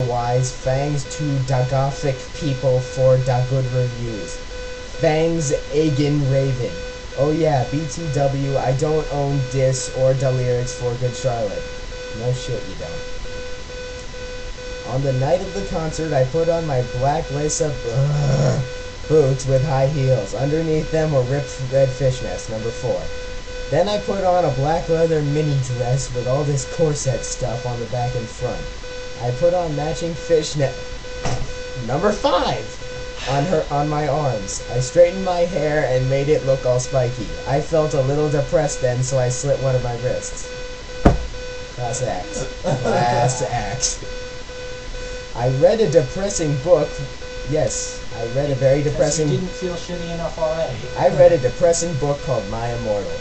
otherwise, thanks to da gothic people for da good reviews. Thanks, Agan Raven. Oh yeah, BTW, I don't own Dis or the lyrics for Good Charlotte. No shit, you don't. On the night of the concert, I put on my black lace-up boots with high heels. Underneath them were ripped red fishnets, number 4. Then I put on a black leather mini dress with all this corset stuff on the back and front. I put on matching fishnet, number 5, on my arms. I straightened my hair and made it look all spiky. I felt a little depressed then, so I slit one of my wrists. Class act. Class act. I read a depressing book. Yes, I read a very depressing... You didn't feel shitty enough already. I read a depressing book called My Immortal.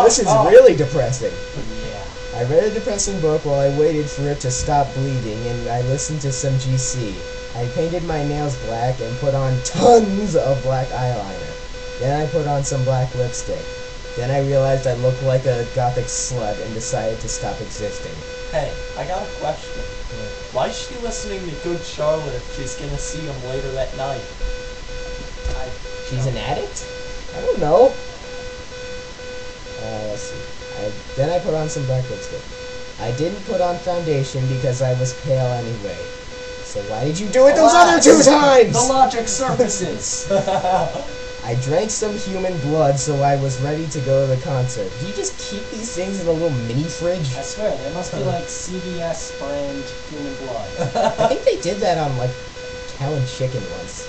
This is really depressing. Yeah. I read a depressing book while I waited for it to stop bleeding, and I listened to some GC. I painted my nails black and put on tons of black eyeliner. Then I put on some black lipstick. Then I realized I looked like a gothic slut and decided to stop existing. Hey, I got a question. Why is she listening to Good Charlotte if she's gonna see him later that night? She's an addict? I don't know. Let's see. Then I put on some black lipstick. I didn't put on foundation because I was pale anyway. So why did you do it those other 2 times? The logic surfaces. I drank some human blood, so I was ready to go to the concert. Do you just keep these things in a little mini fridge? I swear, they must be like CVS brand human blood. I think they did that on, like, Cow and Chicken once.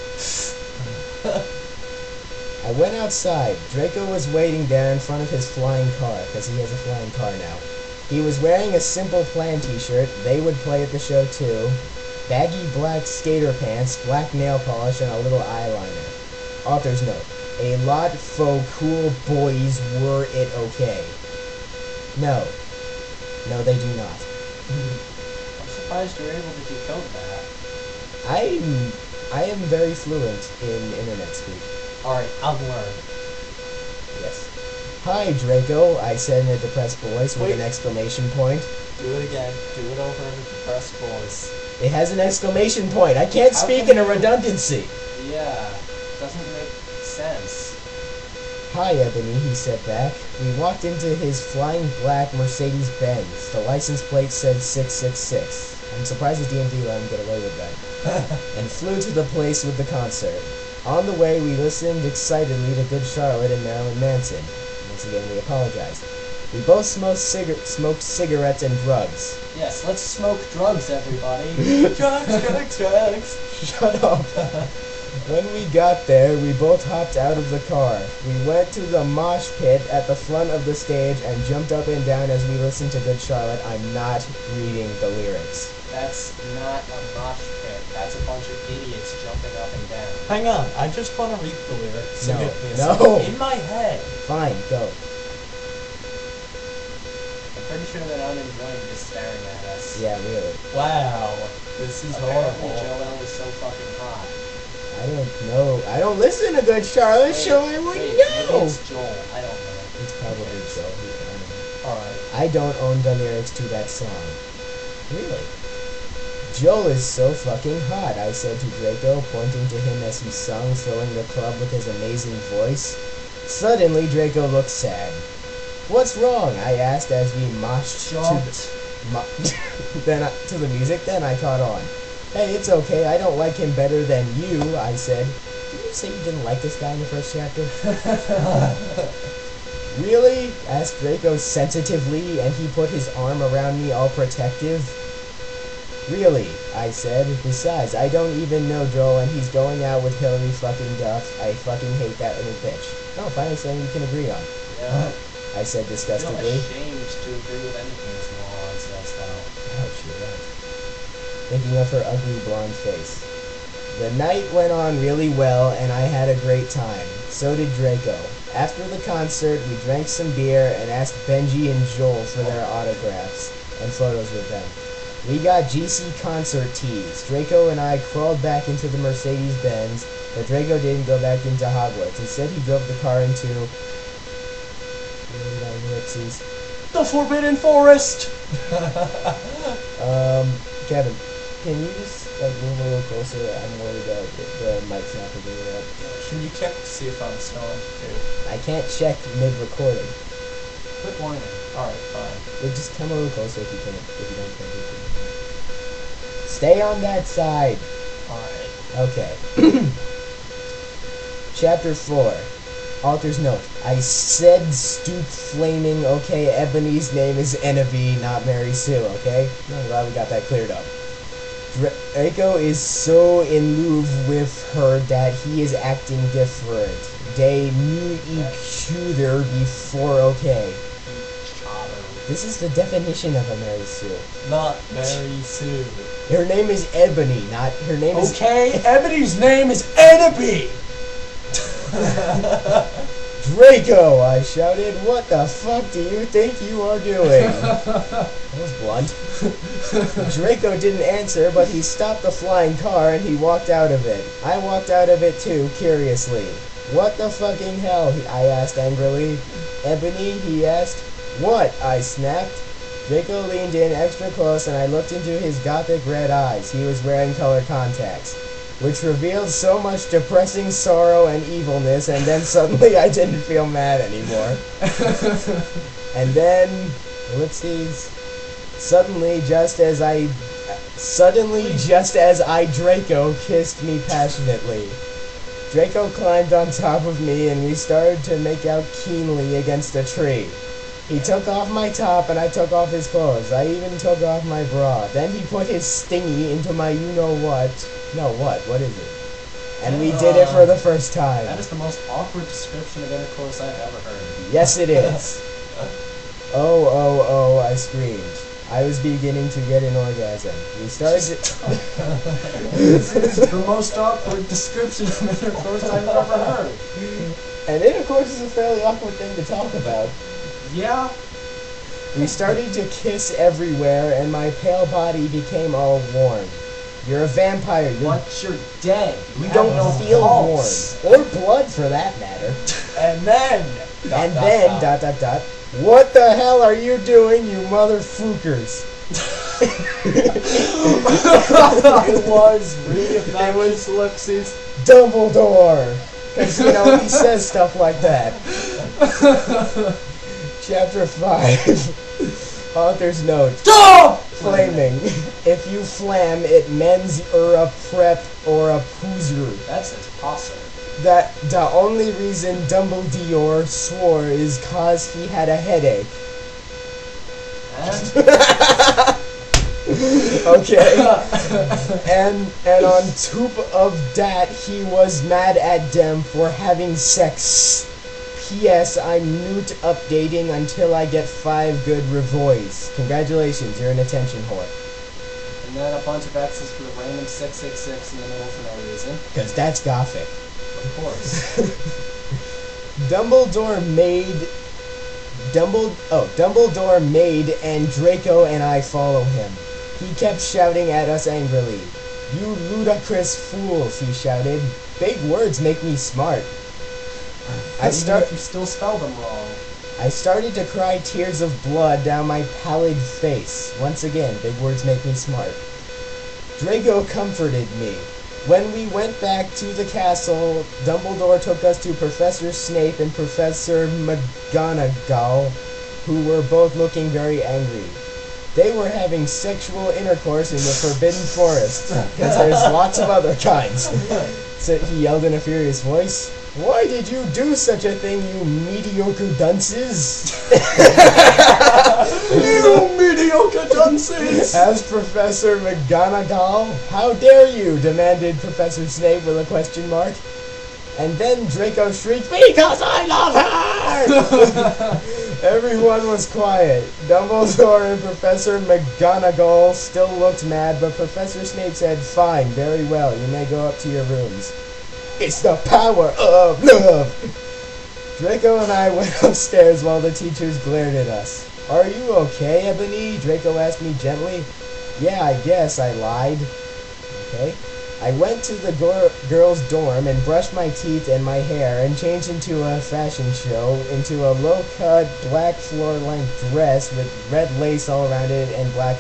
I went outside. Draco was waiting there in front of his flying car, because he has a flying car now. He was wearing a Simple Plan t-shirt. They would play at the show, too. Baggy black skater pants, black nail polish, and a little eyeliner. Author's note. A lot faux cool boys were it okay. No. No, they do not. I'm surprised you're able to decode that. I am very fluent in internet speak. Alright, I'll learn. Yes. Hi, Draco, I said in a depressed voice with an exclamation point. Do it again. Do it over in a depressed voice. It has an exclamation point. I can't speak in a redundancy. Yeah. Doesn't make sense. Hi, Ebony, he said back. We walked into his flying black Mercedes-Benz. The license plate said 666. I'm surprised the DMV let him get away with that. And flew to the place with the concert. On the way, we listened excitedly to Good Charlotte and Marilyn Manson. Once again, we apologize. We both smoked cigarettes and drugs. Yes, let's smoke drugs, everybody. drugs. Shut up. When we got there, we both hopped out of the car. We went to the mosh pit at the front of the stage and jumped up and down as we listened to Good Charlotte. I'm not reading the lyrics. That's not a mosh pit. That's a bunch of idiots jumping up and down. Hang on, I just want to read the lyrics. No, Give me a no. second. In my head. Fine, go. I'm pretty sure that I'm enjoying just staring at us. Yeah, really. Wow, this is Apparently horrible. Joel is so fucking hot. I don't know. I don't listen to Good Charlotte, so I wouldn't Maybe know. it's Joel. I don't know. It's probably Joel. Alright. I don't own the lyrics to that song. Really? Joel is so fucking hot, I said to Draco, pointing to him as he sung, filling the club with his amazing voice. Suddenly, Draco looked sad. What's wrong? I asked as we moshed to the music. Then I caught on. Hey, it's okay. I don't like him better than you, I said. Did you say you didn't like this guy in the first chapter? Really? Asked Draco sensitively, and he put his arm around me all protective. Really, I said. Besides, I don't even know Joel, and he's going out with Hillary fucking Duff. I fucking hate that little bitch. Oh, finally something we can agree on. Yeah. I said I'm disgustedly. ashamed to agree with anything this moron says, though. Ouch, you're right. Thinking of her ugly blonde face. The night went on really well, and I had a great time. So did Draco. After the concert, we drank some beer and asked Benji and Joel for their autographs and photos with them. We got GC concert tees. Draco and I crawled back into the Mercedes-Benz, but Draco didn't go back into Hogwarts. Instead, he drove the car into... The Forbidden Forest! Kevin, can you just move a little closer? I'm worried that the mic's not picking it up. Can you check to see if I'm snowing too? I can't check mid-recording. Quit whining. Alright, fine. Yeah, just come a little closer if you can. If you don't think you can. Stay on that side. Alright. Okay. Chapter 4. Author's note. I said stoop flaming. Okay, Ebony's name is Envy, not Mary Sue. Okay? I'm glad we got that cleared up. Draco is so in love with her that he is acting different. They knew each other before. Okay. This is the definition of a Mary Sue. Not Mary Sue. Her name is Ebony, not her name is. Okay, Ebony's name is Envy! Draco! I shouted. What the fuck do you think you are doing? That was blunt. Draco didn't answer, but he stopped the flying car and he walked out of it. I walked out of it too, curiously. What the fucking hell? I asked angrily. Ebony, he asked. What? I snapped. Draco leaned in extra close and I looked into his gothic red eyes. He was wearing color contacts, which revealed so much depressing sorrow and evilness, and then suddenly I didn't feel mad anymore. And then, ellipses, suddenly just as I Draco kissed me passionately. Draco climbed on top of me and we started to make out keenly against a tree. He took off my top and I took off his clothes. I even took off my bra. Then he put his stingy into my you-know-what. No, what? What is it? And we did it for the first time. That is the most awkward description of intercourse I've ever heard. Yes, it is. Oh, I screamed. I was beginning to get an orgasm. We started This is the most awkward description of intercourse I've ever heard. And intercourse is a fairly awkward thing to talk about. Yeah. We started to kiss everywhere, and my pale body became all warm. You're a vampire. Once you're dead, You don't feel warm. Or blood, for that matter. And then... What the hell are you doing, you motherfuckers? It was really ellipses. Dumbledore! Because, he says stuff like that. Chapter 5. Author's note. Stop! Flaming. If you flam, it mens a prep or a poozer. That's impossible. That the only reason Dumbledore swore is cause he had a headache. Okay. and on top of that, he was mad at them for having sex. P.S. I'm new to updating until I get 5 good revoys. Congratulations, you're an attention whore. And then a bunch of X's for the random 666 in the middle for no reason. Because that's Gothic. Of course. Dumbledore made and Draco and I follow him. He kept shouting at us angrily. You ludicrous fools, he shouted. Big words make me smart. You still spell them wrong. I started to cry tears of blood down my pallid face. Once again, big words make me smart. Draco comforted me. When we went back to the castle, Dumbledore took us to Professor Snape and Professor McGonagall, who were both looking very angry. They were having sexual intercourse in the Forbidden Forest, because there's lots of other kinds. So he yelled in a furious voice, "Why did you do such a thing, you mediocre dunces?" You mediocre dunces! Asked Professor McGonagall. "How dare you?" demanded Professor Snape with a question mark. And then Draco shrieked, "Because I love her!" Everyone was quiet. Dumbledore and Professor McGonagall still looked mad, but Professor Snape said, "Fine, very well, you may go up to your rooms." It's the power of love! Draco and I went upstairs while the teachers glared at us. "Are you okay, Ebony?" Draco asked me gently. "Yeah, I guess," I lied. Okay. I went to the girls' dorm and brushed my teeth and my hair and changed into a fashion show into a low-cut black floor-length dress with red lace all around it and black